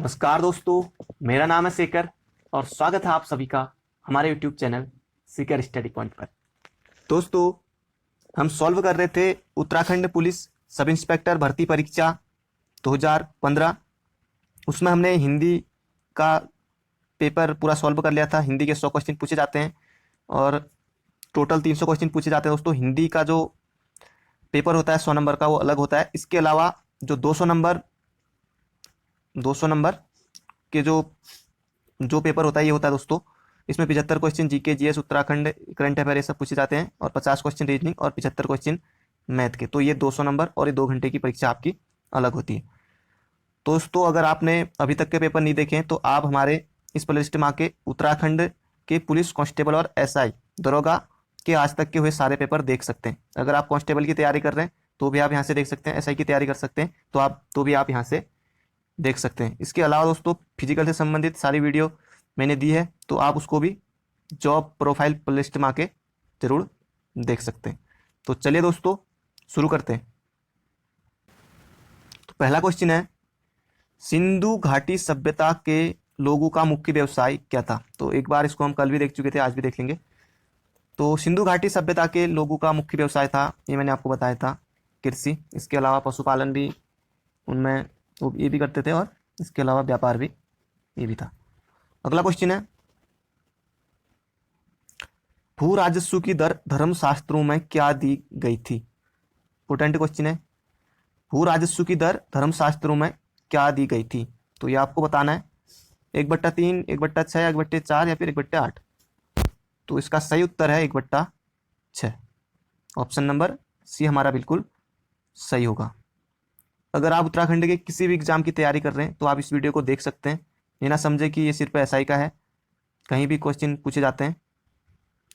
नमस्कार दोस्तों, मेरा नाम है शेखर और स्वागत है आप सभी का हमारे YouTube channel Shekhar study point पर। दोस्तों, हम सॉल्व कर रहे थे उत्तराखंड पुलिस सब इंस्पेक्टर भर्ती परीक्षा 2015। उसमें हमने हिंदी का पेपर पूरा सॉल्व कर लिया था। हिंदी के 100 क्वेश्चन पूछे जाते हैं और टोटल 300 क्वेश्चन पूछे जाते हैं। दोस्तों, हिंदी का जो पेपर होता है 100 नंबर का, वो अलग होता है। इसके अलावा जो 200 नंबर के जो जो पेपर होता है, ये होता है दोस्तों। इसमें 75 question GK GS Uttarakhand current affair ये सब पूछे जाते हैं और 50 क्वेश्चन रीजनिंग और 75 क्वेश्चन मैथ के। तो ये 200 नंबर और ये 2 घंटे की परीक्षा आपकी अलग होती है। दोस्तों, अगर आपने अभी तक के पेपर नहीं देखे हैं तो आप हमारे इस प्लेलिस्ट में आके उत्तराखंड के पुलिस कांस्टेबल और एसआई दरोगा के आज तक के हुए सारे पेपर देख सकते हैं। अगर आप कांस्टेबल की तैयारी कर रहे हैं तो भी आप यहाँ से देख सकते हैं, एसआई की तैयारी कर सकते हैं तो भी आप यहाँ से देख सकते हैं। इसके अलावा दोस्तों, फिजिकल से संबंधित सारी वीडियो मैंने दी है, तो आप उसको भी जॉब प्रोफाइल प्लेलिस्ट में आके जरूर देख सकते हैं। तो चलिए दोस्तों, शुरू करते हैं। तो पहला क्वेश्चन है, सिंधु घाटी सभ्यता के लोगों का मुख्य व्यवसाय क्या था? तो एक बार इसको हम कल भी देख चुके थे, आज भी देख लेंगे। तो सिंधु घाटी सभ्यता के लोगों का मुख्य व्यवसाय था, ये मैंने आपको बताया था, कृषि। इसके अलावा पशुपालन भी उनमें वो ये भी करते थे और इसके अलावा व्यापार भी ये भी था। अगला क्वेश्चन है, भू राजस्व की दर धर्मशास्त्रों में क्या दी गई थी? इंपोर्टेंट क्वेश्चन है। भू राजस्व की दर धर्मशास्त्रों में क्या दी गई थी? तो ये आपको बताना है, 1/3, 1/6, 1/4 या फिर 1/8। तो इसका सही उत्तर है 1/6। ऑप्शन नंबर सी हमारा बिल्कुल सही होगा। अगर आप उत्तराखंड के किसी भी एग्जाम की तैयारी कर रहे हैं तो आप इस वीडियो को देख सकते हैं। ये ना समझे कि ये सिर्फ एसआई का है, कहीं भी क्वेश्चन पूछे जाते हैं,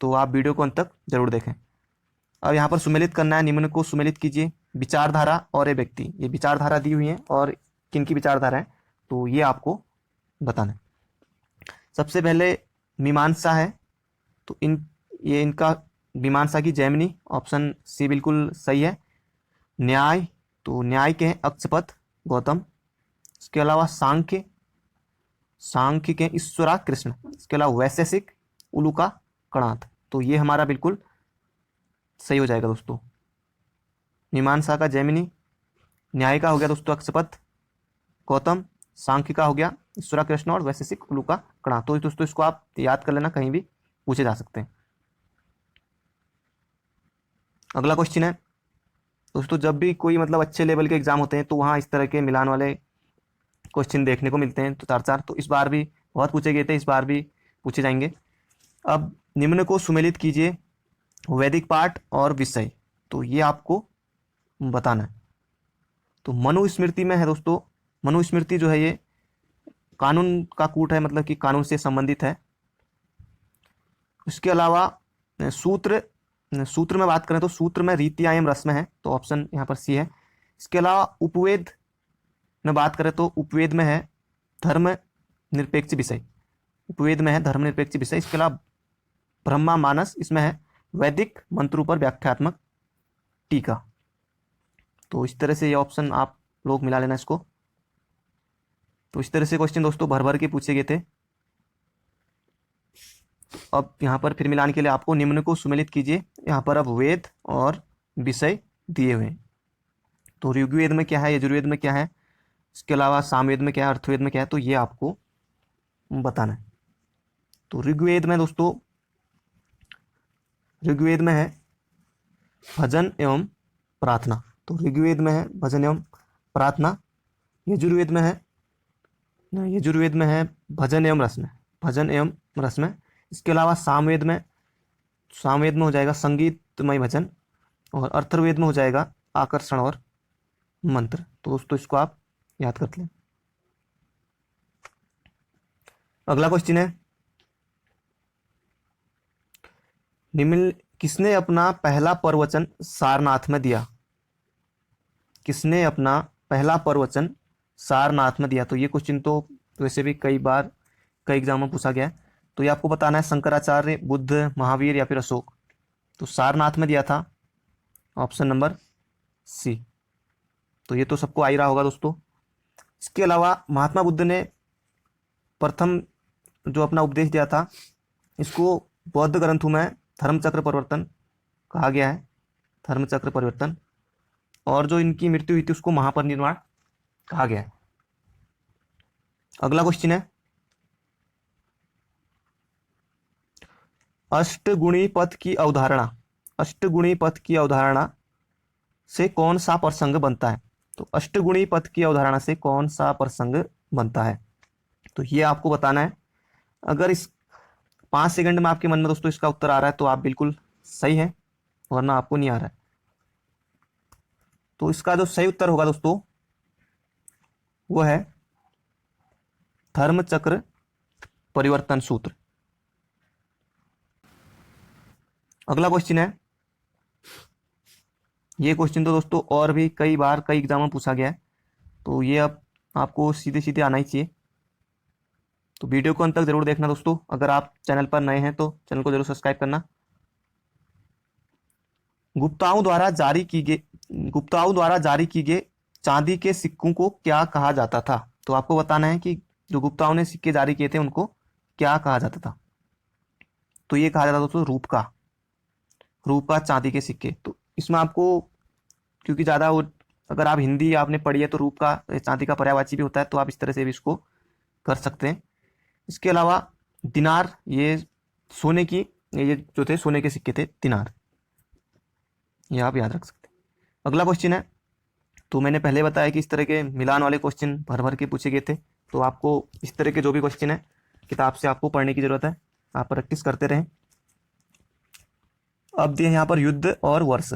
तो आप वीडियो को अंत तक जरूर देखें। अब यहाँ पर सुमेलित करना है, निम्न को सुमेलित कीजिए। विचारधारा और ये व्यक्ति, ये विचारधारा दी हुई है और किन की विचारधारा है तो ये आपको बताना है। सबसे पहले मीमांसा है, तो इनका मीमांसा की जैमिनी, ऑप्शन सी बिल्कुल सही है। न्याय, तो न्याय के हैं अक्षपथ गौतम। इसके अलावा सांख्य के ईश्वरा कृष्ण। इसके अलावा वैशेषिक उलूका कणाद। तो ये हमारा बिल्कुल सही हो जाएगा दोस्तों। मीमांसा का जैमिनी, न्याय का हो गया दोस्तों अक्षपथ गौतम, सांख्य का हो गया ईश्वरा कृष्ण और वैशेषिक उलूका कणाद। तो दोस्तों इसको आप याद कर लेना, कहीं भी पूछे जा सकते हैं। अगला क्वेश्चन है दोस्तों, जब भी कोई मतलब अच्छे लेवल के एग्जाम होते हैं तो वहाँ इस तरह के मिलान वाले क्वेश्चन देखने को मिलते हैं, तो 4-4। तो इस बार भी बहुत पूछे गए थे, इस बार भी पूछे जाएंगे। अब निम्न को सुमेलित कीजिए, वैदिक पाठ और विषय। तो ये आपको बताना है। तो मनुस्मृति में है दोस्तों, मनुस्मृति जो है ये कानून का कूट है, मतलब कि कानून से संबंधित है। इसके अलावा सूत्र में बात करें तो सूत्र में रीतियां एवं रस्में हैं, तो ऑप्शन यहाँ पर सी है। इसके अलावा उपवेद में बात करें तो उपवेद में है धर्म निरपेक्ष विषय, उपवेद में है धर्मनिरपेक्ष विषय। इसके अलावा ब्रह्मा मानस, इसमें है वैदिक मंत्रों पर व्याख्यात्मक टीका। तो इस तरह से ये ऑप्शन आप लोग मिला लेना इसको। तो इस तरह से क्वेश्चन दोस्तों भर भर के पूछे गए थे। अब यहाँ पर फिर मिलान के लिए आपको निम्न को सुमेलित कीजिए। यहाँ पर अब वेद और विषय दिए हुए हैं। तो ऋग्वेद में क्या है, यजुर्वेद में क्या है, इसके अलावा सामवेद में क्या है, अर्थवेद में क्या है, तो ये आपको बताना है। तो ऋग्वेद में दोस्तों, ऋग्वेद में है भजन एवं प्रार्थना। तो ऋग्वेद में है भजन एवं प्रार्थना। यजुर्वेद में है भजन एवं रस्म, भजन एवं रस्म। इसके अलावा सामवेद में हो जाएगा संगीतमय भजन और अथर्ववेद में हो जाएगा आकर्षण और मंत्र। तो दोस्तों इसको आप याद कर लें। अगला क्वेश्चन है, निम्न किसने अपना पहला प्रवचन सारनाथ में दिया? किसने अपना पहला प्रवचन सारनाथ में दिया? तो ये क्वेश्चन तो वैसे भी कई बार कई एग्जाम में पूछा गया है। तो ये आपको बताना है, शंकराचार्य, बुद्ध, महावीर या फिर अशोक। तो सारनाथ में दिया था ऑप्शन नंबर सी। तो ये तो सबको आ ही रहा होगा दोस्तों। इसके अलावा महात्मा बुद्ध ने प्रथम जो अपना उपदेश दिया था, इसको बौद्ध ग्रंथों में धर्मचक्र परिवर्तन कहा गया है, धर्मचक्र परिवर्तन। और जो इनकी मृत्यु हुई थी उसको महापरिनिर्वाण कहा गया है। अगला क्वेश्चन है, अष्टगुणी पथ की अवधारणा, अष्टगुणी पथ की अवधारणा से कौन सा प्रसंग बनता है? तो अष्टगुणी पथ की अवधारणा से कौन सा प्रसंग बनता है, तो ये आपको बताना है। अगर इस 5 सेकंड में आपके मन में दोस्तों इसका उत्तर आ रहा है तो आप बिल्कुल सही है, वरना आपको नहीं आ रहा है। तो इसका जो सही उत्तर होगा दोस्तों वो है धर्मचक्र परिवर्तन सूत्र। अगला क्वेश्चन है, ये क्वेश्चन तो दोस्तों और भी कई बार कई एग्जाम में पूछा गया है, तो ये अब आपको सीधे सीधे आना ही चाहिए। तो वीडियो को अंत तक जरूर देखना दोस्तों। अगर आप चैनल पर नए हैं तो चैनल को जरूर सब्सक्राइब करना। गुप्ताओं द्वारा जारी की गए चांदी के सिक्कों को क्या कहा जाता था? तो आपको बताना है कि जो गुप्ताओं ने सिक्के जारी किए थे उनको क्या कहा जाता था। तो ये कहा जाता था दोस्तों रूप का चांदी के सिक्के। तो इसमें आपको क्योंकि ज़्यादा वो, अगर आप हिंदी आपने पढ़ी है तो रूप का चांदी का पर्यायवाची भी होता है, तो आप इस तरह से भी इसको कर सकते हैं। इसके अलावा दिनार, ये सोने की, ये जो थे सोने के सिक्के थे दिनार, ये आप याद रख सकते हैं। अगला क्वेश्चन है, तो मैंने पहले बताया कि इस तरह के मिलान वाले क्वेश्चन भर भर के पूछे गए थे, तो आपको इस तरह के जो भी क्वेश्चन है किताब से आपको पढ़ने की जरूरत है, आप प्रैक्टिस करते रहें। अब दिए यहाँ पर युद्ध और वर्ष,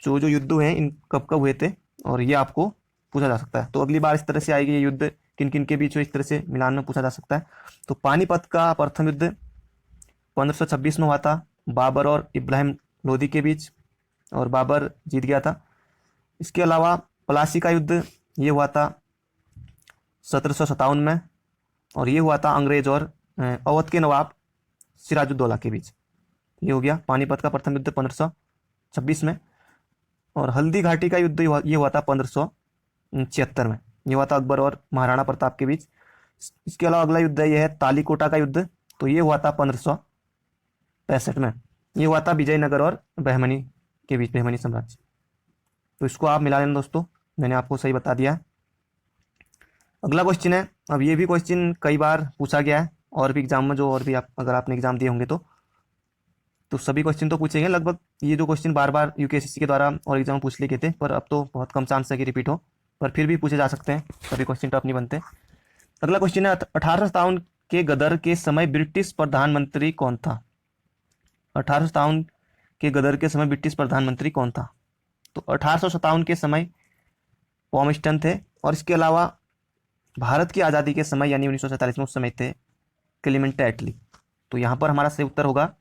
जो युद्ध हुए इन कब कब हुए थे, और ये आपको पूछा जा सकता है। तो अगली बार इस तरह से आएगी, ये युद्ध किन किन के बीच हुए, इस तरह से मिलान में पूछा जा सकता है। तो पानीपत का प्रथम युद्ध 1526 में हुआ था, बाबर और इब्राहिम लोदी के बीच, और बाबर जीत गया था। इसके अलावा प्लासी का युद्ध ये हुआ था 1757 में, और ये हुआ था अंग्रेज और अवध के नवाब सिराजुद्दौला के बीच। ये हो गया पानीपत का प्रथम युद्ध 1526 में। और हल्दी घाटी का युद्ध ये हुआ था 1576 में, ये हुआ था अकबर और महाराणा प्रताप के बीच। इसके अलावा अगला युद्ध ये है तालीकोटा का युद्ध, तो ये हुआ था 1565 में, ये हुआ था विजयनगर और बहमनी के बीच, बहमनी साम्राज्य। तो इसको आप मिला लेना दोस्तों, मैंने आपको सही बता दिया है। अगला क्वेश्चन है, अब ये भी क्वेश्चन कई बार पूछा गया है और भी एग्जाम में, जो और भी अगर आपने एग्जाम दिए होंगे तो सभी क्वेश्चन तो पूछे गए लगभग। ये जो क्वेश्चन बार बार यूकेएससी के द्वारा और एग्जाम पूछ लिए गए थे, पर अब तो बहुत कम चांस है कि रिपीट हो, पर फिर भी पूछे जा सकते हैं, सभी क्वेश्चन टफ नहीं बनते। अगला क्वेश्चन है, 1857 के गदर के समय ब्रिटिश प्रधानमंत्री कौन था? 1857 के गदर के समय ब्रिटिश प्रधानमंत्री कौन था? तो 1857 के समय पॉमस्टन थे, और इसके अलावा भारत की आज़ादी के समय यानी 1947 में उस समय थे क्लेमेंट एटली। तो यहाँ पर हमारा सही उत्तर होगा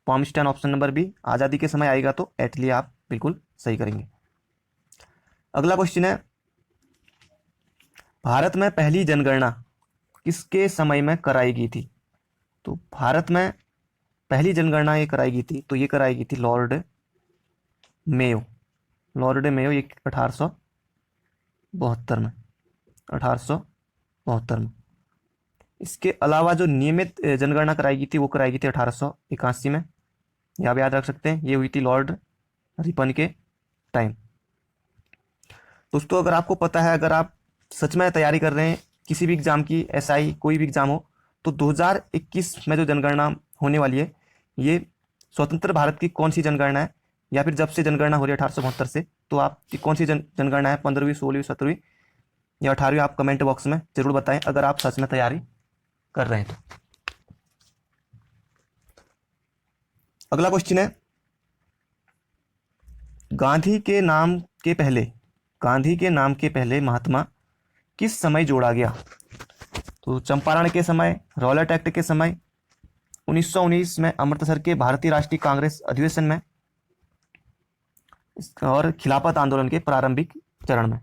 पॉमस्टन, ऑप्शन नंबर बी। आज़ादी के समय आएगा तो एटली आप बिल्कुल सही करेंगे। अगला क्वेश्चन है, भारत में पहली जनगणना किसके समय में कराई गई थी? तो भारत में पहली जनगणना ये कराई गई थी, तो ये कराई गई थी लॉर्ड मेयो, ये 1872 में, 1872 में। इसके अलावा जो नियमित जनगणना कराई गई थी वो कराई गई थी 1881 में, ये आप याद रख सकते हैं, ये हुई थी लॉर्ड रिपन के टाइम। दोस्तों अगर आपको पता है, अगर आप सच में तैयारी कर रहे हैं किसी भी एग्जाम की, एसआई कोई भी एग्जाम हो, तो 2021 में जो जनगणना होने वाली है, ये स्वतंत्र भारत की कौन सी जनगणना है, या फिर जब से जनगणना हो रही है 1872 से, तो आपकी कौन सी जनगणना है, 15वीं, 16वीं, 17वीं या 18वीं, आप कमेंट बॉक्स में जरूर बताएं अगर आप सच में तैयारी कर रहे हैं तो। अगला क्वेश्चन है, गांधी के नाम के पहले महात्मा किस समय जोड़ा गया? तो चंपारण के समय, रॉलेट एक्ट के समय, 1919 में अमृतसर के भारतीय राष्ट्रीय कांग्रेस अधिवेशन में, और खिलाफत आंदोलन के प्रारंभिक चरण में।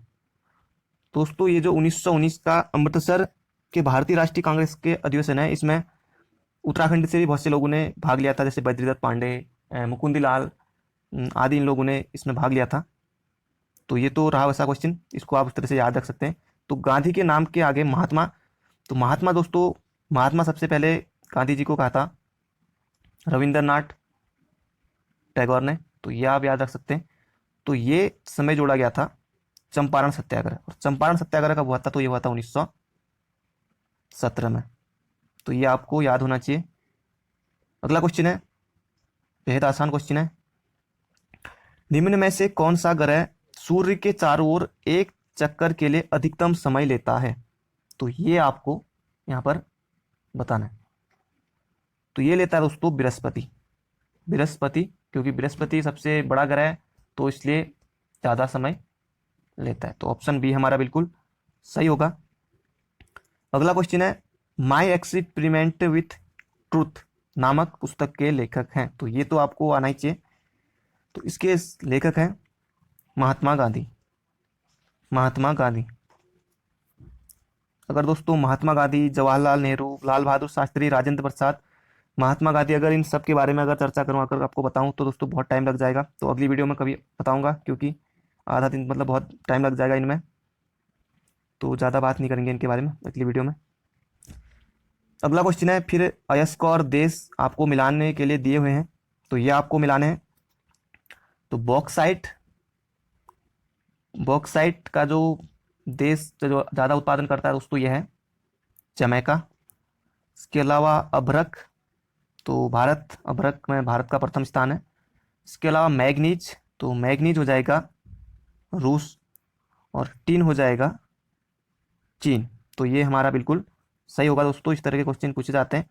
दोस्तों ये जो 1919 का अमृतसर के भारतीय राष्ट्रीय कांग्रेस के अधिवेशन है, इसमें उत्तराखंड से भी बहुत से लोगों ने भाग लिया था, जैसे बद्रीदत्त पांडे, मुकुंदीलाल आदि, इन लोगों ने इसमें भाग लिया था। तो ये तो रहा वैसा क्वेश्चन, इसको आप इस तरह से याद रख सकते हैं। तो गांधी के नाम के आगे महात्मा, तो महात्मा दोस्तों, महात्मा सबसे पहले गांधी जी को कहा था रविंद्रनाथ टैगोर ने, तो ये आप याद रख सकते हैं। तो ये समय जोड़ा गया था चंपारण सत्याग्रह, और चंपारण सत्याग्रह कब हुआ था, तो ये हुआ था 1917 में। तो ये आपको याद होना चाहिए। अगला क्वेश्चन है, बेहद आसान क्वेश्चन है। निम्न में से कौन सा ग्रह सूर्य के चारों ओर एक चक्कर के लिए अधिकतम समय लेता है, तो ये आपको यहाँ पर बताना है। तो ये लेता है दोस्तों बृहस्पति, बृहस्पति, क्योंकि बृहस्पति सबसे बड़ा ग्रह है तो इसलिए ज़्यादा समय लेता है। तो ऑप्शन बी हमारा बिल्कुल सही होगा। अगला क्वेश्चन है, माई एक्सपेरिमेंट विथ ट्रूथ नामक पुस्तक के लेखक हैं, तो ये तो आपको आना ही चाहिए। तो इसके लेखक हैं महात्मा गांधी, महात्मा गांधी। अगर दोस्तों महात्मा गांधी, जवाहरलाल नेहरू, लाल बहादुर शास्त्री, राजेंद्र प्रसाद, महात्मा गांधी, अगर इन सब के बारे में अगर चर्चा करूँ, अगर आपको बताऊं तो दोस्तों बहुत टाइम लग जाएगा। तो अगली वीडियो में कभी बताऊंगा, क्योंकि आधा दिन मतलब बहुत टाइम लग जाएगा इनमें, तो ज़्यादा बात नहीं करेंगे इनके बारे में अगली वीडियो में। अगला क्वेश्चन है, फिर अयस्क और देश आपको मिलाने के लिए दिए हुए हैं, तो ये आपको मिलाने हैं। तो बॉक्साइट, बॉक्साइट का जो देश जो ज़्यादा उत्पादन करता है दोस्तों ये है जमैका। इसके अलावा अभ्रक, तो भारत, अभ्रक में भारत का प्रथम स्थान है। इसके अलावा मैग्नीज, तो मैग्नीज हो जाएगा रूस, और टिन हो जाएगा चीन। तो ये हमारा बिल्कुल सही होगा दोस्तों। इस तरह के क्वेश्चन पूछे जाते हैं।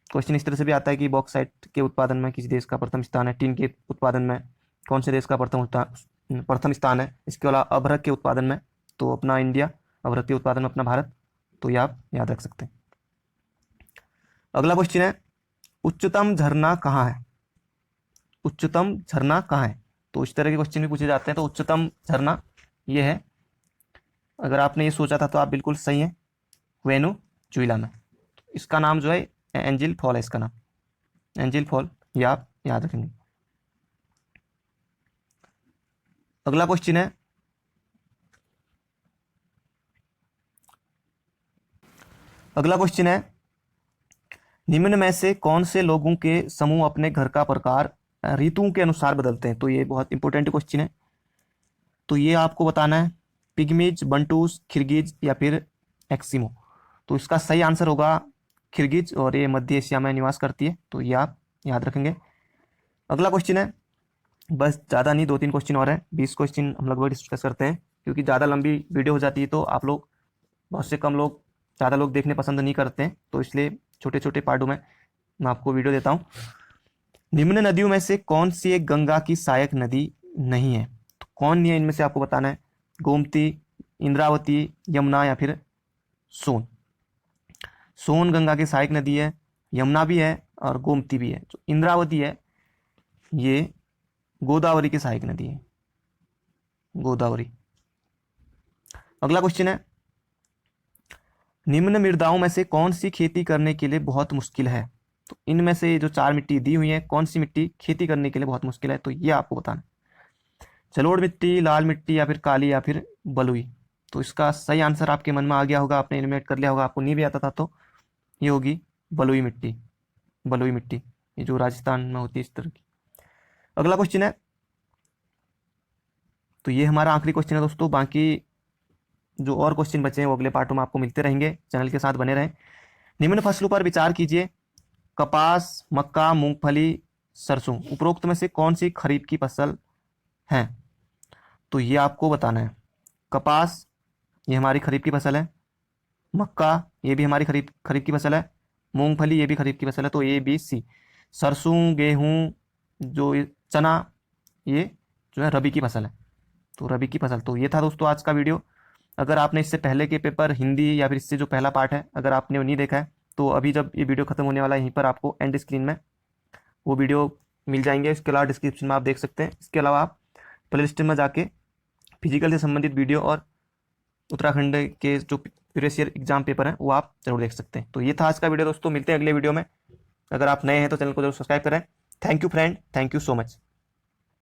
क्वेश्चन इस तरह से भी आता है कि बॉक्साइट के उत्पादन में किस देश का प्रथम स्थान है, टिन के उत्पादन में कौन से देश का प्रथम स्थान है। इसके अलावा अभ्रक के उत्पादन में तो अपना इंडिया, अभ्रक के उत्पादन में अपना भारत, तो ये आप याद रख सकते हैं। अगला क्वेश्चन है, उच्चतम झरना कहाँ है, उच्चतम झरना कहाँ है। तो इस तरह के क्वेश्चन भी पूछे जाते हैं। तो उच्चतम झरना ये है, अगर आपने ये सोचा था तो आप बिल्कुल सही हैं, वेनेजुएला में। तो इसका नाम जो है एंजिल फॉल है, इसका नाम एंजिल फॉल, ये आप याद रखेंगे। अगला क्वेश्चन है, अगला क्वेश्चन है, निम्न में से कौन से लोगों के समूह अपने घर का प्रकार ऋतुओं के अनुसार बदलते हैं। तो ये बहुत इंपॉर्टेंट क्वेश्चन है। तो ये आपको बताना है, पिग्मीज, बंटूस, खिरगिज या फिर एक्सिमो। तो इसका सही आंसर होगा खिरगिज, और ये मध्य एशिया में निवास करती है, तो ये आप याद रखेंगे। अगला क्वेश्चन है, बस ज़्यादा नहीं, 2-3 क्वेश्चन और है, 20 क्वेश्चन हम लगभग डिस्कस करते हैं, क्योंकि ज़्यादा लंबी वीडियो हो जाती है तो आप लोग, बहुत से कम लोग, ज़्यादा लोग देखने पसंद नहीं करते हैं, तो इसलिए छोटे छोटे पार्टों में मैं आपको वीडियो देता हूँ। निम्न नदियों में से कौन सी एक गंगा की सहायक नदी नहीं है, तो कौन नहीं है इनमें से आपको बताना है। गोमती, इंद्रावती, यमुना या फिर सोन। सोन गंगा की सहायक नदी है, यमुना भी है और गोमती भी है। जो इंद्रावती है ये गोदावरी की सहायक नदी है, गोदावरी। अगला क्वेश्चन है, निम्न मृदाओं में से कौन सी खेती करने के लिए बहुत मुश्किल है। तो इनमें से जो 4 मिट्टी दी हुई है, कौन सी मिट्टी खेती करने के लिए बहुत मुश्किल है, तो ये आपको बताना है। जलोढ़ मिट्टी, लाल मिट्टी या फिर काली या फिर बलुई। तो इसका सही आंसर आपके मन में आ गया होगा, आपने एलिमिनेट कर लिया होगा, आपको नहीं भी आता था तो ये होगी बलुई मिट्टी, बलुई मिट्टी, ये जो राजस्थान में होती है इस तरह की। अगला क्वेश्चन है, तो ये हमारा आखिरी क्वेश्चन है दोस्तों, बाकी जो और क्वेश्चन बचे हैं वो अगले पार्टों में आपको मिलते रहेंगे, चैनल के साथ बने रहें। निम्न फसलों पर विचार कीजिए, कपास, मक्का, मूंगफली, सरसों, उपरोक्त में से कौन सी खरीफ की फसल है। तो ये आपको बताना है। कपास ये हमारी खरीफ की फसल है, मक्का ये भी हमारी खरीफ की फसल है, मूंगफली ये भी खरीफ की फसल है, तो ए बी सी। सरसों, गेहूं, जो चना, ये जो है रबी की फसल है, तो रबी की फसल। तो ये था दोस्तों आज का वीडियो। अगर आपने इससे पहले के पेपर हिंदी या फिर इससे जो पहला पार्ट है अगर आपने वो नहीं देखा है, तो अभी जब ये वीडियो खत्म होने वाला है यहीं पर आपको एंड स्क्रीन में वो वीडियो मिल जाएंगे। इसके अलावा डिस्क्रिप्शन में आप देख सकते हैं। इसके अलावा आप प्ले लिस्ट में जाके फिजिकल से संबंधित वीडियो और उत्तराखंड के जो प्रीवियस ईयर एग्जाम पेपर हैं वो आप जरूर देख सकते हैं। तो ये था आज का वीडियो दोस्तों, मिलते हैं अगले वीडियो में। अगर आप नए हैं तो चैनल को जरूर सब्सक्राइब करें। Thank you friend, thank you so much.